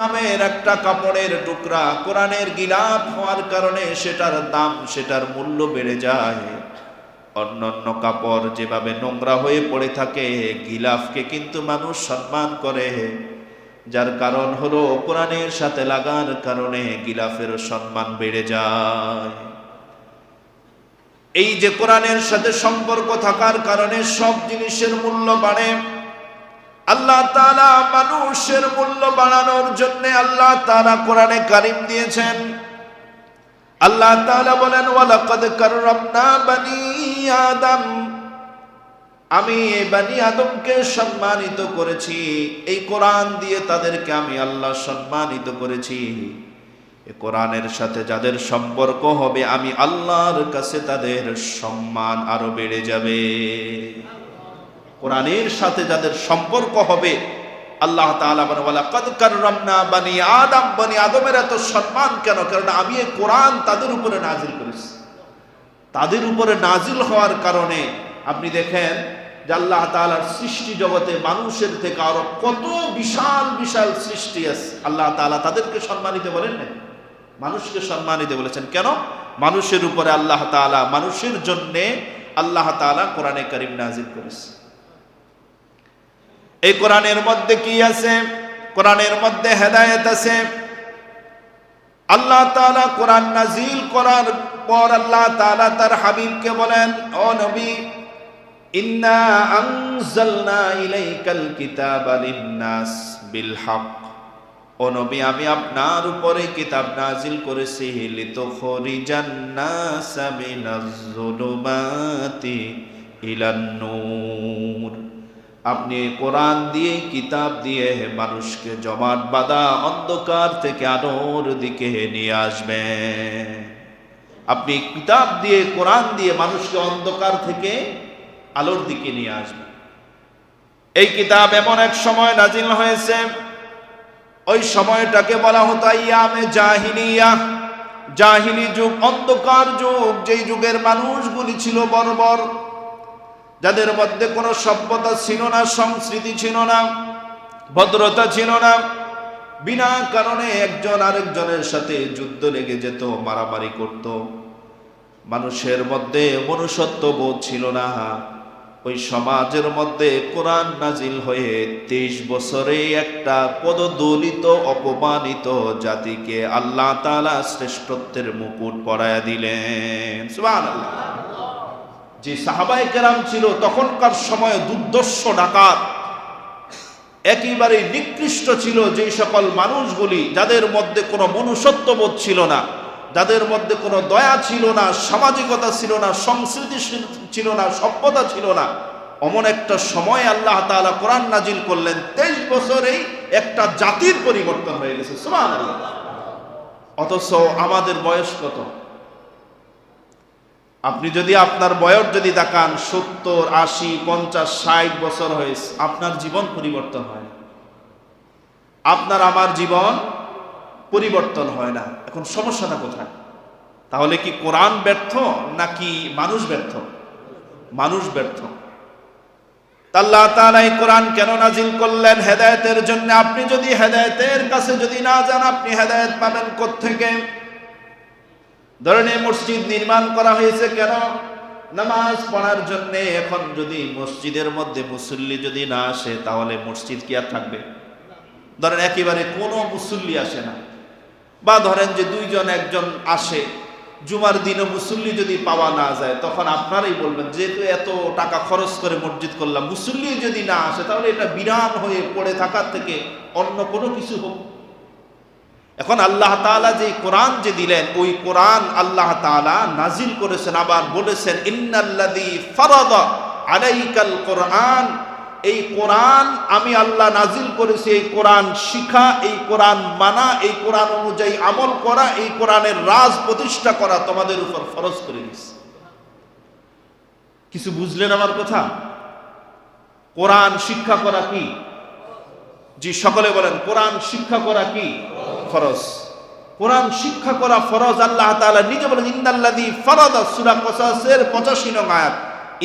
নামের একটা কাপড়ের টুকরা কোরআনের গিলাফ হওয়ার কারণে সেটার দাম, সেটার মূল্য বেড়ে যায়। অন্যান্য কাপড় যেভাবে নোংরা হয়ে পড়ে থাকে, গিলাফকে কিন্তু মানুষ সম্মান করে, যার কারণ হলো কোরআনের সাথে লাগার কারণে গিলাফের সম্মান বেড়ে যায়। এই যে কোরআনের সাথে সম্পর্ক থাকার কারণে সব জিনিসের মূল্য বাড়ে। আল্লাহ তাআলা মানুষের মূল্য বাড়ানোর জন্য আল্লাহ তাআলা কোরআনে কারীম দিয়েছেন। আল্লাহ তাআলা বলেন, ওয়ালাকাদ কাররামনা বানি আদম, আমি এই বানি আদমকে সম্মানিত করেছি। এই কোরআন দিয়ে তাদেরকে আমি আল্লাহ সম্মানিত করেছি। এই কোরআনের সাথে যাদের সম্পর্ক হবে, আমি আল্লাহর কাছে তাদের সম্মান আরো বেড়ে যাবে। কোরআনের সাথে যাদের সম্পর্ক হবে, আল্লাহ তাআলা বলেন, ওয়ালাকাদ কাররামনা বানি আদম, বানি আদমের এত সম্মান কেন? কারণ আমি এই কোরআন তাদের উপরে নাজিল করেছি। তাদের উপরে নাজিল হওয়ার কারণে আপনি দেখেন যে আল্লাহ তাআলার সৃষ্টি জগতে মানুষের থেকে আরো কত বিশাল বিশাল সৃষ্টি আছে। আল্লাহ তাআলা তাদেরকে সম্মানিত বলেন না, মানুষকে সম্মানিত বলেছেন। কেন? মানুষের উপরে আল্লাহ তাআলা, মানুষের জন্যে আল্লাহ তাআলা কোরআনে কারীম নাজিল করেছে। এই কোরআনের মধ্যে কি আছে? কোরআনের মধ্যে হেদায়েত আছে। আল্লাহ তাআলা কোরআন নাজিল করার পর আল্লাহ তাআলা তার হাবিবকে বলেন, ও নবী, ইন্না আনজালনা ইলাইকাল কিতাবা লিন-নাস বিল হক, ও নবী, আমি আপনার উপরে কিতাব নাজিল করেছি লিতুখরিজান নাসা মিনাজ-যুলুমাতি ইলান-নূর। আপনি কোরআন দিয়ে, কিতাব দিয়ে মানুষকে জমাট বাঁধা অন্ধকার থেকে আলোর দিকে নিয়ে আসবেন। আপনি কিতাব দিয়ে, কোরআন দিয়ে মানুষকে অন্ধকার থেকে আলোর দিকে নিয়ে আসবেন। এই কিতাব এমন এক সময় নাজিল হয়েছে, ওই সময়টাকে বলা হতো আইয়ামে জাহিলিয়া, জাহিলি যুগ, অন্ধকার যুগ। যেই যুগের মানুষগুলি ছিল বর্বর, যাদের মধ্যে কোনো সভ্যতা ছিল না, সংস্কৃতি ছিল না, ভদ্রতা ছিল না। বিনা কারণে একজন আরেকজনের সাথে যুদ্ধ লেগে যেত, মারামারি করত। মানুষের মধ্যে মনুষ্যত্ব বোধ ছিল না। ওই সমাজের মধ্যে কোরআন নাজিল হয়ে 23 বছরে একটা পদদলিত, অপমানিত জাতিকে আল্লাহ তাআলা শ্রেষ্ঠত্বের মুকুট পরায়া দিলেন। সুবহানাল্লাহ। যে সাহাবায়ে কেরাম ছিল তখনকার সময়ে দুর্ধর্ষ ডাকাত, একেবারে নিকৃষ্ট ছিল যেই সকল মানুষগুলি, যাদের মধ্যে কোনো মনুষ্যত্ববোধ ছিল না, যাদের মধ্যে কোনো দয়া ছিল না, সামাজিকতা ছিল না, সংস্কৃতি ছিল না, সভ্যতা ছিল না। অমন একটা সময় আল্লাহ তাআলা কোরআন নাজিল করলেন, 23 বছরেই একটা জাতির পরিবর্তন হয়ে গেছে। সুবহানাল্লাহ। অথচ আমাদের বয়স কত? আপনি যদি আপনার বয়স যদি দেখান 70, 80, 50, 60 বছর হয়েছে, আপনার জীবন পরিবর্তন হয় না, আপনার আমার জীবন পরিবর্তন হয় না। এখন সমস্যাটা কোথায়? তাহলে কি কোরআন ব্যর্থ নাকি মানুষ ব্যর্থ? মানুষ ব্যর্থ। আল্লাহ তাআলা এই কোরআন কেন নাজিল করলেন? হেদায়েতের জন্য। আপনি যদি হেদায়েতের কাছে যদি না যান, আপনি হেদায়েত পাবেন কোত্থেকে? ধরনের মসজিদ নির্মাণ করা হয়েছে কেন? নামাজ পড়ার জন্য। এখন যদি মসজিদের মধ্যে মুসল্লি যদি না আসে, তাহলে মসজিদ কি আর থাকবে? ধরেন একেবারে কোনো মুসল্লি আসে না, বা ধরেন যে 2 জন 1 জন আসে, জুমার দিনে মুসল্লি যদি পাওয়া না যায়, তখন আপনারাই বলবেন, যেহেতু এত টাকা খরচ করে মসজিদ করলাম, মুসল্লি যদি না আসে, তাহলে এটা বিরান হয়ে পড়ে থাকার থেকে অন্য কোনো কিছু হোক। এখন আল্লাহ তাআলা যে কোরআন যে দিলেন, ওই কোরআন আল্লাহ তাআলা নাজিল করেছেন, আবার বলেছেন ইন্নাল্লাযী ফারাদা আলাইকাল কোরআন, এই কোরআন আমি আল্লাহ নাজিল করেছি। এই কোরআন শিখা, এই কোরআন মানা, এই কোরআন অনুযায়ী আমল করা, এই কোরআনের রাজ প্রতিষ্ঠা করা তোমাদের উপর ফরজ করে দিয়েছি। কিছু বুঝলেন আমার কথা? কোরআন শিক্ষা করা কি? জি, সকলে বলেন, কোরআন শিক্ষা করা কি? ফরজ। কোরআন শিক্ষা করা ফরজ। আল্লাহ তাআলা নিজে বলেন ইন্নাল্লাযী ফারাদা, সূরা কসাসের 85 নং আয়াত,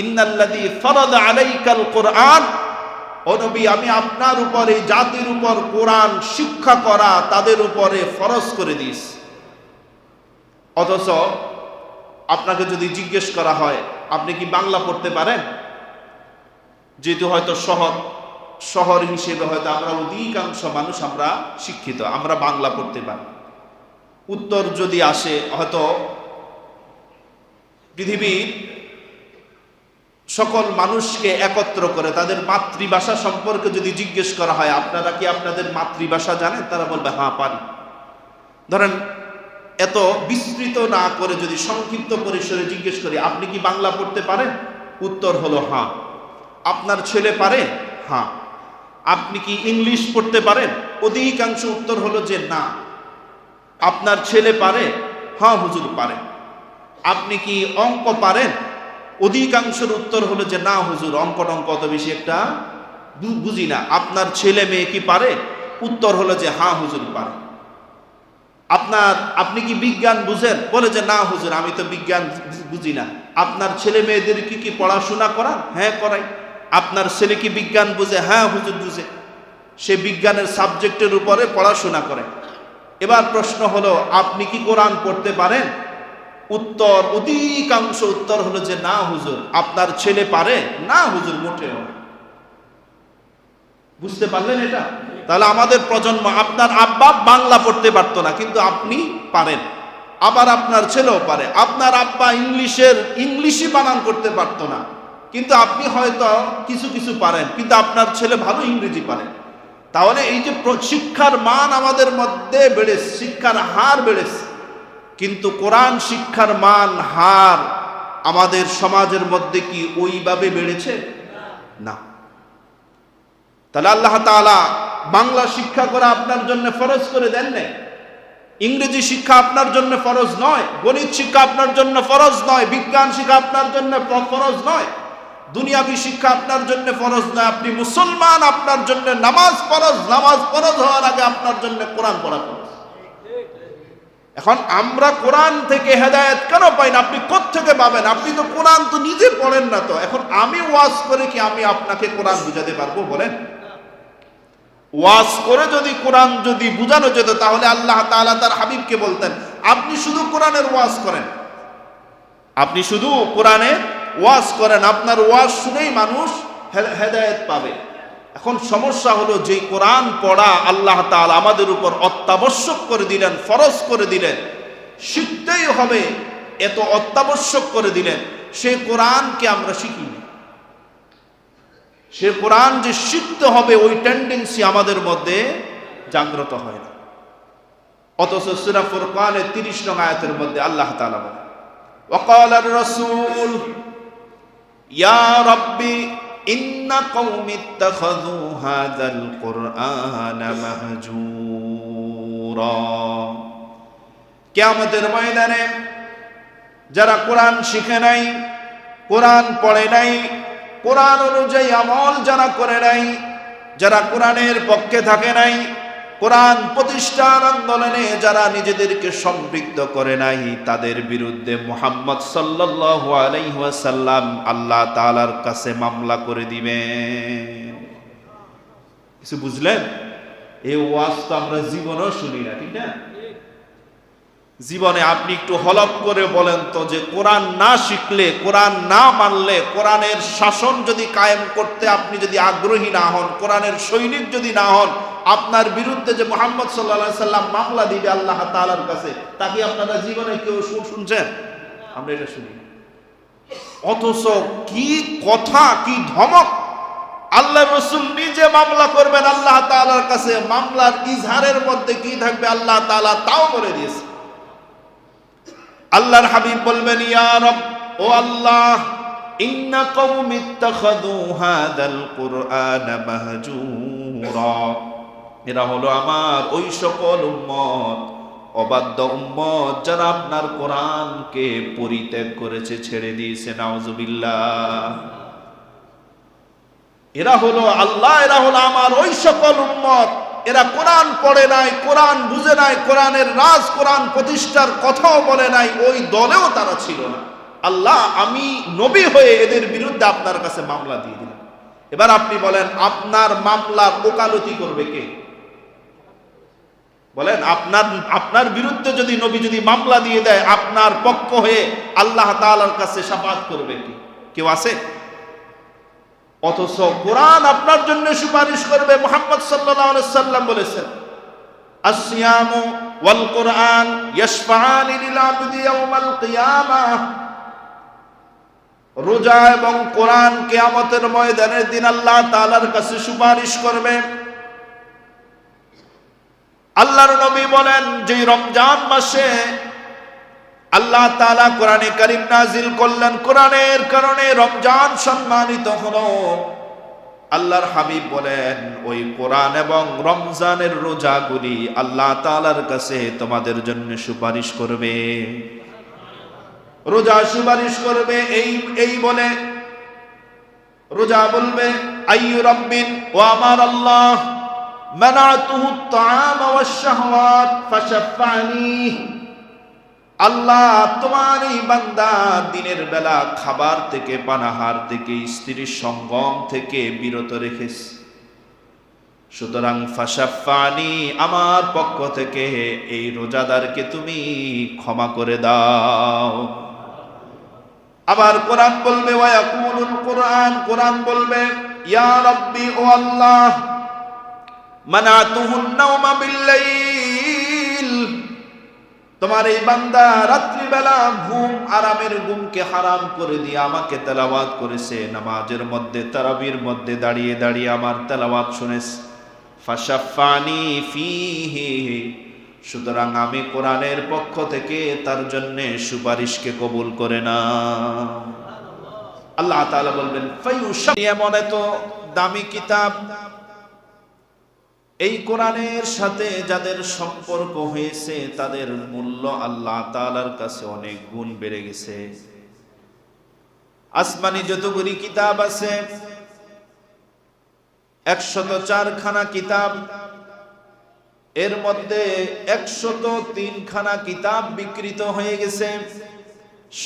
ইন্নাল্লাযী ফারাদা আলাইকাল কোরআন, ও নবী, আমি আপনার উপরে জাতির উপর কোরআন শিক্ষা করা তাদের উপরে ফরজ করে দিস। অথচ আপনাকে যদি জিজ্ঞেস করা হয় আপনি কি বাংলা পড়তে পারেন, যেহেতু হয়তো শহর হিসেবে হয়তো আমরা অধিকাংশ মানুষ আমরা শিক্ষিত, আমরা বাংলা পড়তে পারি। উত্তর যদি আসে, হয়তো পৃথিবীর সকল মানুষকে একত্র করে তাদের মাতৃভাষা সম্পর্কে যদি জিজ্ঞেস করা হয় আপনারা কি আপনাদের মাতৃভাষা জানেন, তারা বলবে হ্যাঁ পারি। ধরেন এত বিস্তৃত না করে যদি সংক্ষিপ্ত পরিসরে জিজ্ঞেস করি আপনি কি বাংলা পড়তে পারেন, উত্তর হলো হ্যাঁ। আপনার ছেলে পারে, হ্যাঁ। আপনি কি ইংলিশ পড়তে পারেন, অধিকাংশ উত্তর হলো যে না। আপনার ছেলে পারে, হ্যাঁ হুজুর পারে। আপনি কি অঙ্ক পারেন, অধিকাংশের উত্তর হলো যে না হুজুর, অঙ্ক অত বেশি একটা বুঝি না। আপনার ছেলে মেয়ে কি পারে, উত্তর হলো যে হ্যাঁ হুজুর পারে। আপনি কি বিজ্ঞান বুঝেন, বলে যে না হুজুর আমি তো বিজ্ঞান বুঝি না। আপনার ছেলে মেয়েদের কি পড়াশোনা করান, হ্যাঁ করাই। আপনার ছেলে কি বিজ্ঞান বুঝে, হ্যাঁ হুজুর বুঝে। সে বিজ্ঞানের সাবজেক্টের উপরে পড়াশোনা করে। এবার প্রশ্ন হলো আপনি কি কোরআন পড়তে পারেন, উত্তর অধিকাংশ উত্তর হলো যে না হুজুর। আপনার ছেলে পারে, না হুজুর মোটেও। বুঝতে পারলেন এটা? তাহলে আমাদের প্রজন্ম, আপনার আব্বা বাংলা পড়তে পারতো না কিন্তু আপনি পারেন, আবার আপনার ছেলেও পারে। আপনার আব্বা ইংলিশই বানান করতে পারতো না কিন্তু আপনি হয়তো কিছু কিছু পারেন, কিন্তু আপনার ছেলে ভালো ইংরেজি পারে। তাহলে এই যে শিক্ষার মান আমাদের মধ্যে বেড়েছে, শিক্ষার হার বেড়েছে, কিন্তু কোরআন শিক্ষার মান হার আমাদের সমাজের মধ্যে কি ওইভাবে বেড়েছে? না। তাহলে আল্লাহ তাআলা বাংলা শিক্ষা করা আপনার জন্য ফরজ করে দেন নাই, ইংরেজি শিক্ষা আপনার জন্য ফরজ নয়, গণিত শিক্ষা আপনার জন্য ফরজ নয়, বিজ্ঞান শিক্ষা আপনার জন্য ফরজ নয়, দুনিয়াবি শিক্ষা আপনার জন্য ফরজ নয়। আপনি মুসলমান, আপনার জন্য নামাজ ফরজ। নামাজ ফরজ হওয়ার আগে আপনার জন্য কোরআন পড়া ফরজ। এখন আমরা কোরআন থেকে হেদায়েত কেন পাই না? আপনি কোত্থেকে পাবেন? আপনি তো কোরআন তো নিজে পড়েন না। তো এখন আমি ওয়াজ করে কি আমি আপনাকে কোরআন বুঝাতে পারবো? বলেন। ওয়াজ করে যদি কোরআন যদি বুঝানো যেত তাহলে আল্লাহ তাআলা তার হাবিবকে বলতেন আপনি শুধু কোরআনের ওয়াজ করেন, আপনি শুধু কোরআনের ওয়াজ করেন, আপনার ওয়াজ শুনেই মানুষ হেদায়েত পাবে। এখন সমস্যা হলো যে কোরআন পড়া আল্লাহ তাআলা আমাদের উপর অত্যাবশ্যক করে দিলেন, ফরজ করে দিলেন, শিখতেই হবে, এত অত্যাবশ্যক করে দিলেন, সেই কোরআনকে আমরা শিখি না। সে কোরআন যে শিখতে হবে ওই টেন্ডেন্সি আমাদের মধ্যে জাগ্রত হয় না। অথচ সূরা ফুরকানের 30 নং আয়াতের মধ্যে আল্লাহ তাআলা বলেন ওয়াকালা আর-রাসূল ইয়া রাব্বি ইন্না কওমি ইত্তাখাযু হাযাল কুরআনা মাহজুরা। কিয়ামতের ময়দানে যারা কোরআন শিখে নাই, কোরআন পড়ে নাই, কোরআন অনুযায়ী আমল যারা করে নাই, যারা কোরআনের পক্ষে থাকে নাই, কোরআন প্রতিষ্ঠার আন্দোলনে যারা নিজেদেরকে সম্পৃক্ত করে নাই, তাদের বিরুদ্ধে মুহাম্মদ সাল্লাল্লাহু আলাইহি ওয়াসাল্লাম আল্লাহ তাআলার কাছে মামলা করে দিবেন। কিছু বুঝলেন? এই ওয়াজ তো আমরা জীবনেও শুনি না, ঠিক না? জীবনে আপনি একটু হলপ করে বলেন তো যে কোরআন না শিখলে, কোরআন না মানলে, কোরআনের শাসন যদি কায়েম করতে আপনি যদি আগ্রহী না হন, কোরআনের সৈনিক যদি না হন, আপনার বিরুদ্ধে যে মুহাম্মদ সাল্লাল্লাহু আলাইহি সাল্লাম মামলা দিবে আল্লাহ তাআলার কাছে, তা কি আপনারা জীবনে কেউ শুনছেন? আমরা এটা শুনি। অথচ কি কথা, কি ধমক! আল্লাহ রাসূল নিজে মামলা করবেন আল্লাহ তাআলার কাছে, মামলার ইজহারের মধ্যে কি থাকবে আল্লাহ তাআলা তাও বলে দিয়েছে। আল্লাহর হাবিব বলবেন ইয়া রব, ও আল্লাহ, ইন্না কওমি ইত্তাখাযু হাযাল কুরআনা মাহজুরা। এরা হলো আমার ওই সকল উম্মত, অবাধ্য উম্মত যারা আপনার কোরআনকে পরিত্যাগ করেছে, ছেড়ে দিয়েছে। নাউজুবিল্লাহ। এরা হলো আল্লাহ, এরা হলো আমার ওই সকল উম্মত, এরা কোরআন পড়ে নাই, কোরআন বুঝে নাই, কোরআনের রাজ, কোরআন প্রতিষ্ঠার কথাও বলে নাই, ওই দলেও তারা ছিল না। আল্লাহ, আমি নবী হয়ে এদের বিরুদ্ধে আপনার কাছে মামলা দিয়ে দিলাম। এবার আপনি বলেন, আপনার মামলার ওকালতি করবে কে? বলেন, আপনার বিরুদ্ধে যদি নবী যদি মামলা দিয়ে দেয়, আপনার পক্ষ হয়ে আল্লাহ তাআলার কাছে শাফাআত করবে কে? কেউ আছে? অথচ কোরআন আপনার জন্য সুপারিশ করবে। মুহাম্মদ সাল্লাল্লাহু আলাইহি সাল্লাম বলেছেন, আসসিয়ামু ওয়াল কোরআন ইয়াশফাআনি লিল আবদি ইয়াওমাল কিয়ামাহ। রোজা এবং কোরআন কিয়ামতের ময়দানের দিন আল্লাহ তাআলার কাছে সুপারিশ করবে। আল্লাহর নবী বলেন, যে রমজান মাসে আল্লাহ তাআলা কোরআনে কারীম নাজিল করলেন, কোরআনের কারণে রমজান সম্মানিত হলো। আল্লাহর হাবিব বলেন, ওই কোরআন এবং রমজানের রোজাগুলি আল্লাহ তাআলার কাছে তোমাদের জন্য সুপারিশ করবে। রোজা সুপারিশ করবে। এই বলে রোজা বলবে, আইয়ু রাব্বিন, ও আমার আল্লাহ, মানাতুহু আত-তাআম ওয়াশ-শাহওয়াত ফাশাফা'নি। আল্লাহ, তোমার এই বান্দা দিনের বেলা খাবার থেকে, পানাহার থেকে, স্ত্রীর সঙ্গম থেকে বিরত রেখেছে, সুতরাং ফাশাফা'নি, আমার পক্ষ থেকে এই রোজাদারকে তুমি ক্ষমা করে দাও। আবার কোরআন বলবে, ওয়া ইয়াকুলুল কোরআন, কোরআন বলবে, ইয়া রাব্বি, ও আল্লাহ, মানাতুহুন নাওমা বিল-লাইল, তোমার এই বান্দা রাত্রিবেলা ঘুম, আরামের ঘুমকে হারাম করে দিয়ে আমাকে তেলাওয়াত করেছে, নামাজের মধ্যে, তারাবির মধ্যে দাঁড়িয়ে দাঁড়িয়ে আমার তেলাওয়াত শুনেছে। ফাশাফা'নি ফীহি, সুতরাং আমি কোরআনের পক্ষ থেকে তার জন্য সুপারিশকে কবুল করে না। আল্লাহ তাআলা বলবেন, এমন এত দামি কিতাব, এই কোরআনের সাথে যাদের সম্পর্ক হয়েছে তাদের মূল্য আল্লাহ তাআলার কাছে অনেক গুণ বেড়ে গেছে। আসমানি যতগুলি কিতাব আছে, 104 খানা কিতাব, এর মধ্যে 103 খানা কিতাব বিকৃত হয়ে গেছে।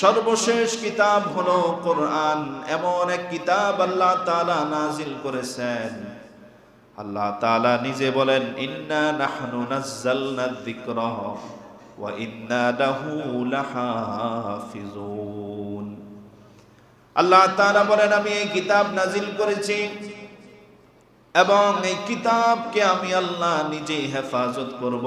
সর্বশেষ কিতাব হলো কোরআন। এমন এক কিতাব আল্লাহ তাআলা নাজিল করেছেন। আল্লাহ তাআলা নিজে বলেন, ইন্না নাহনু নাযালনা যিকরা ওয়া ইন্না লাহু লাহাফিজুন। আল্লাহ তাআলা বলেন, আমি এই কিতাব নাজিল করেছি এবং এই কিতাবকে আমি আল্লাহ নিজেই হেফাজত করব।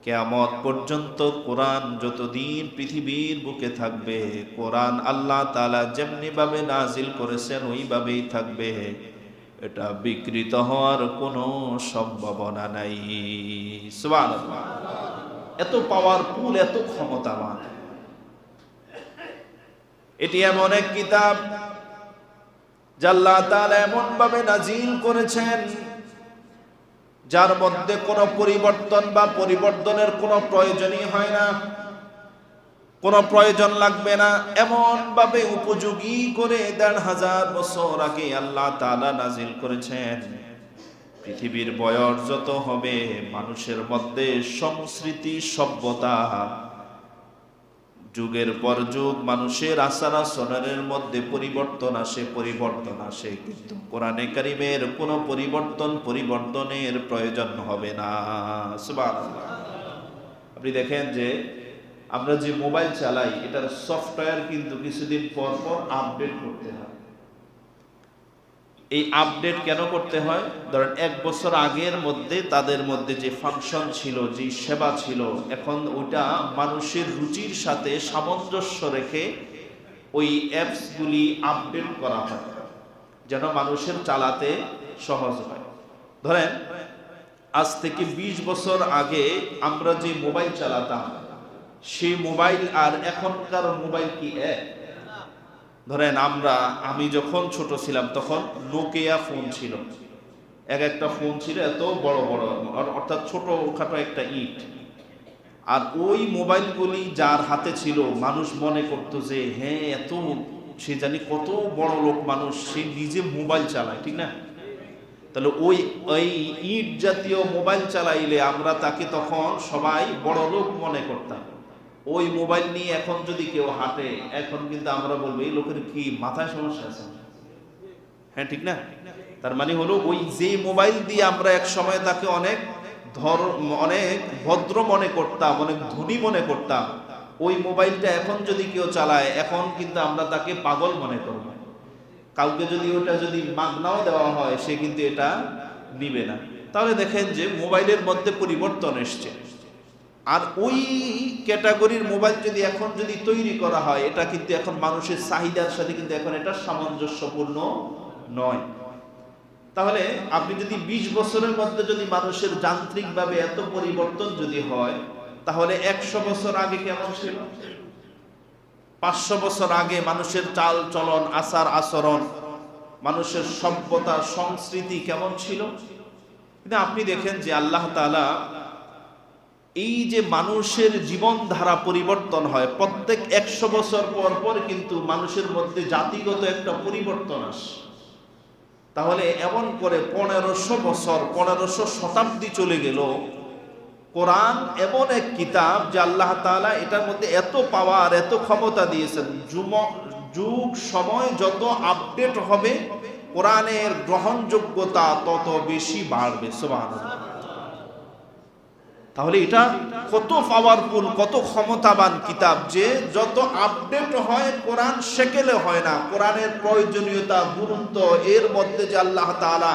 কিয়ামত পর্যন্ত কোরআন যতদিন পৃথিবীর বুকে থাকবে, কোরআন আল্লাহ তাআলা যেমনি ভাবে নাজিল করেছেন ওইভাবেই থাকবে। এটা বিকৃত হওয়ার কোনো সম্ভাবনা নাই। সুবহানাল্লাহ। এত পাওয়ারফুল, এত ক্ষমতাবান। এটি এমন এক কিতাব যা আল্লাহ তাআলা এমন ভাবে নাজিল করেছেন যার মধ্যে কোনো পরিবর্তন বা পরিবর্তনের কোনো প্রয়োজনই হয় না, কোনো প্রয়োজন লাগবে না। এমন ভাবে উপযোগী করে ১৫০০ বছর আগে আল্লাহ তাআলা নাজিল করেছেন। পৃথিবীর বয়স যত হবে, মানুষের মধ্যে সংস্কৃতি, সভ্যতা, যুগের পর যুগ মানুষের আচার আচরণের মধ্যে পরিবর্তন আসে, কিন্তু কোরআনে কারীমের কোনো পরিবর্তনের প্রয়োজন হবে না। সুবহানাল্লাহ। আপনি দেখেন যে আমরা যে মোবাইল চালাই, এটার সফটওয়্যার কিন্তু কিছুদিন পর পর আপডেট করতে হয়। এই আপডেট কেন করতে হয়? ধরেন 1 বছর আগের মধ্যে তাদের মধ্যে যে ফাংশন ছিল, যে সেবা ছিল, এখন ওইটা মানুষের রুচির সাথে সামঞ্জস্য রেখে ওই অ্যাপসগুলি আপডেট করা হয় যেন মানুষের চালাতে সহজ হয়। ধরেন আজ থেকে 20 বছর আগে আমরা যে মোবাইল চালাতাম, সেই মোবাইল আর এখনকার মোবাইল কি এক? ধরেন আমি যখন ছোট ছিলাম তখন নোকিয়া ফোন ছিল। একটা ফোন ছিল এত বড় বড়, অর্থাৎ ছোটখাটো একটা ইট। আর ওই মোবাইলগুলি যার হাতে ছিল, মানুষ মনে করতো যে হ্যাঁ, এত সে জানি কত বড় লোক মানুষ, সে নিজে মোবাইল চালায়, ঠিক না? তাহলে ওই ইট জাতীয় মোবাইল চালাইলে আমরা তাকে তখন সবাই বড় লোক মনে করতাম। ওই মোবাইল নিয়ে এখন যদি কেউ হাঁটে, এখন কিন্তু আমরা বলবো এই লোকের কি মাথায় সমস্যা আছে? হ্যাঁ ঠিক না? তার মানে হলো ওই যে মোবাইল দিয়ে আমরা এক সময় তাকে অনেক অনেক ভদ্র মনে করতাম, অনেক ধনী মনে করতাম, ওই মোবাইলটা এখন যদি কেউ চালায় এখন কিন্তু আমরা তাকে পাগল মনে করব। কাউকে যদি ওটা যদি মাগনাও দেওয়া হয় সে কিন্তু এটা নিবে না। তাহলে দেখেন যে মোবাইলের মধ্যে পরিবর্তন এসছে। আর ওই ক্যাটাগরির মোবাইল যদি এখন যদি তৈরি করা হয়, এটা কিন্তু এখন মানুষের চাহিদার সাথে কিন্তু এখন এটা সামঞ্জস্যপূর্ণ নয়। তাহলে আপনি যদি 20 বছরের মধ্যে যদি মানুষের যান্ত্রিকভাবে এত পরিবর্তন যদি হয়, তাহলে 100 বছর আগে কেমন ছিল, 500 বছর আগে মানুষের চাল চলন, আচার আচরণ, মানুষের সভ্যতা সংস্কৃতি কেমন ছিল। কিন্তু আপনি দেখেন যে আল্লাহ তাআলা এই যে মানুষের জীবন ধারা পরিবর্তন হয়, প্রত্যেক 100 বছর পর পর কিন্তু মানুষের মধ্যে জাতিগত একটা পরিবর্তন আসে। তাহলে এমন করে 1500 বছর, 1500 শতাব্দী চলে গেল, কোরআন এমন এক কিতাব যে আল্লাহ তাআলা এটার মধ্যে এত পাওয়ার, এত ক্ষমতা দিয়েছেন। যুগ সময় যত আপডেট হবে, কোরআনের গ্রহণযোগ্যতা তত বেশি বাড়বে। সুবহানাল্লাহ। তাহলে এটা কত পাওয়ারফুল, কত ক্ষমতাবান কিতাব যে যত আপডেট হয় কোরআন সেকেলে হয় না। কোরআনের প্রয়োজনীয়তা, গুরুত্ব, এর মধ্যে যে আল্লাহ তাআলা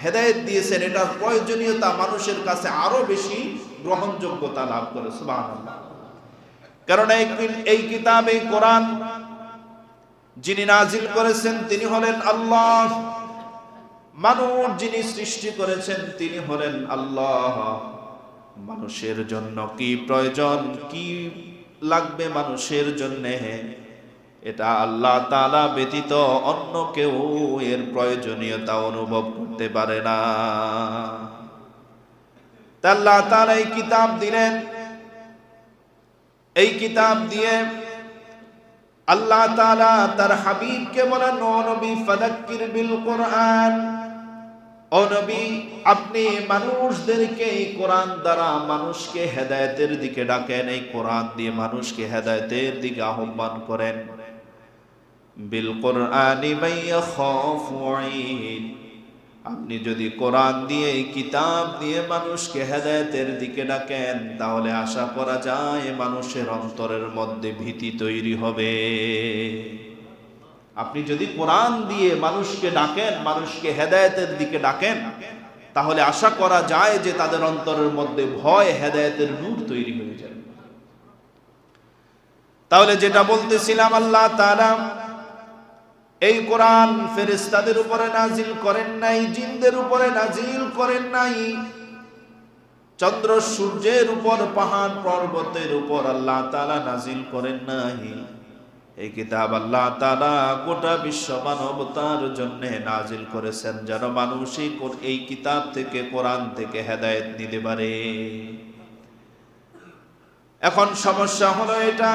হেদায়েত দিয়েছেন, এটার প্রয়োজনীয়তা মানুষের কাছে আরো বেশি গ্রহণযোগ্যতা লাভ করে। সুবহানাল্লাহ। কারণ এই কিতাব, এই কোরআন যিনি নাজিল করেছেন তিনি হলেন আল্লাহ। মানুষ যিনি সৃষ্টি করেছেন তিনি হলেন আল্লাহ। মানুষের জন্য কি প্রয়োজন, কি লাগবে মানুষের জন্য, এটা আল্লাহ তাআলা ব্যতীত অন্য কেউ এর প্রয়োজনীয়তা অনুভব করতে পারে না। আল্লাহ তাআলা এই কিতাব দিলেন। এই কিতাব দিয়ে আল্লাহ তাআলা তার হাবিবকে বলেন, ও নবী ফাযাক্কির বিল কোরআন, ও নবী আপনি মানুষদেরকে এই কোরআন দ্বারা মানুষকে হেদায়েতের দিকে ডাকেন, এই কোরআন দিয়ে মানুষকে হেদায়েতের দিকে আহ্বান করেন। বিল কোরআনি মান ইয়াখাফু ঈদ, আপনি যদি কোরআন দিয়ে, এই কিতাব দিয়ে মানুষকে হেদায়েতের দিকে ডাকেন, তাহলে আশা করা যায় মানুষের অন্তরের মধ্যে ভীতি তৈরি হবে। আপনি যদি কোরআন দিয়ে মানুষকে ডাকেন, মানুষকে হেদায়েতের দিকে ডাকেন, তাহলে আশা করা যায় যে তাদের অন্তরের মধ্যে ভয়, হেদায়েতের নূর তৈরি হয়ে যাবে। তাহলে যেটা বলতেছিলাম, আল্লাহ তাআলা এই কোরআন ফেরেশতাদের উপরে নাজিল করেন নাই, জিনদের উপরে নাজিল করেন নাই, চন্দ্র সূর্যের উপর, পাহাড় পর্বতের উপর আল্লাহ তাআলা নাজিল করেন নাই। এই কিতাব আল্লাহ তাআলা গোটা বিশ্ব মানবতার জন্য নাজিল করেছেন, যেন মানুষ এই কিতাব থেকে, কোরআন থেকে হেদায়েত নিতে পারে। এখন সমস্যা হলো এটা,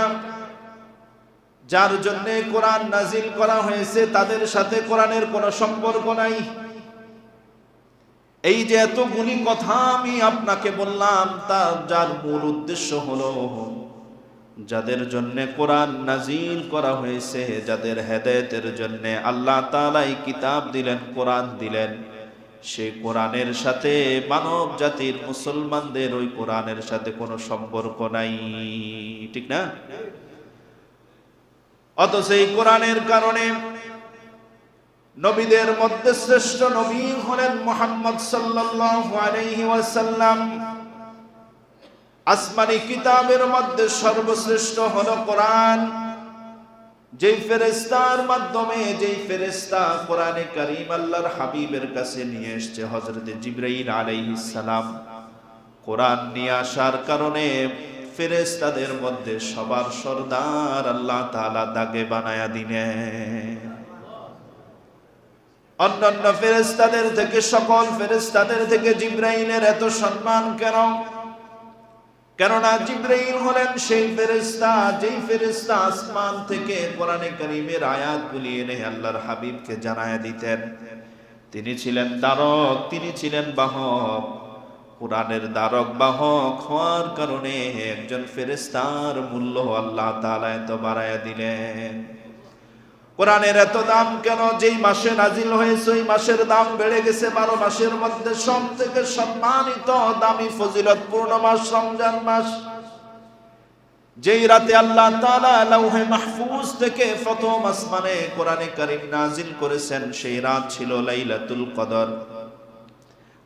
যার জন্য কোরআন নাজিল করা হয়েছে তাদের সাথে কোরআনের কোনো সম্পর্ক নাই। এই যে এতগুলি কথা আমি আপনাকে বললাম, তার যার মূল উদ্দেশ্য হলো যাদের জন্য কোরআন নাজিল করা হয়েছে, যাদের হেদায়েতের জন্য আল্লাহ তাআলা এই কিতাব দিলেন, কোরআন দিলেন, সেই কোরআনের সাথে মানব জাতির, মুসলমানদের ওই কোরআনের সাথে কোনো সম্পর্ক নাই। ঠিক না? অথচ এই কোরআনের কারণে নবীদের মধ্যে শ্রেষ্ঠ নবী হলেন মুহাম্মদ সাল্লাল্লাহু আলাইহি ওয়াসাল্লাম। আসমানি কিতাবের মধ্যে সর্বশ্রেষ্ঠ হলো কোরআন। যেই ফেরেশতার মাধ্যমে, যেই ফেরেশতা কোরআনে কারীম আল্লাহর হাবিবের কাছে নিয়ে এসেছে, হযরত জিবরাইল আলাইহিস সালাম, কোরআন নিয়ে আসার কারণে ফেরেশতাদের মধ্যে সবার সরদার আল্লাহ তাআলা তাকে বানায়া দিলেন। অন্যান্য ফেরেশতাদের থেকে, সকল ফেরেশতাদের থেকে জিবরাইলের এত সম্মান কেন? কেননা জিবরাইল হলেন সেই ফেরেশতা, যেই ফেরেশতা আসমান থেকে কোরআনে কারীমের আয়াতগুলি এনে আল্লাহর হাবিবকে জানায়া দিতেন। তিনি ছিলেন দ্বারক, তিনি ছিলেন বাহক। কোরআনের দ্বারক বাহক হওয়ার কারণে একজন ফেরেশতার মূল্য আল্লাহ তাআলা এত বাড়ায়া দিলেন। কোরআনের এত দাম কেন? যেই মাসে নাজিল হয়েছে ওই মাসের দাম বেড়ে গেছে। 12 মাসের মধ্যে সব থেকে সম্মানিত দামি ফজিলতপূর্ণ মাস রমজান মাস। যেই রাতে আল্লাহ তাআলা লাউহে মাহফুজ থেকে প্রথম আসমানে কোরআনে কারীম নাজিল করেছেন, সেই রাত ছিল লাইলাতুল কদর।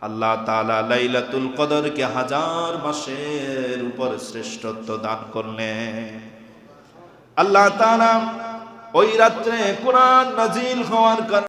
আল্লাহ তাআলা লাইলাতুল কদরকে 1000 মাসের উপর শ্রেষ্ঠত্ব দান করলেন। আল্লাহ তাআলা ওই রাত্রে কোরআন নাজিল হওয়ার কারণে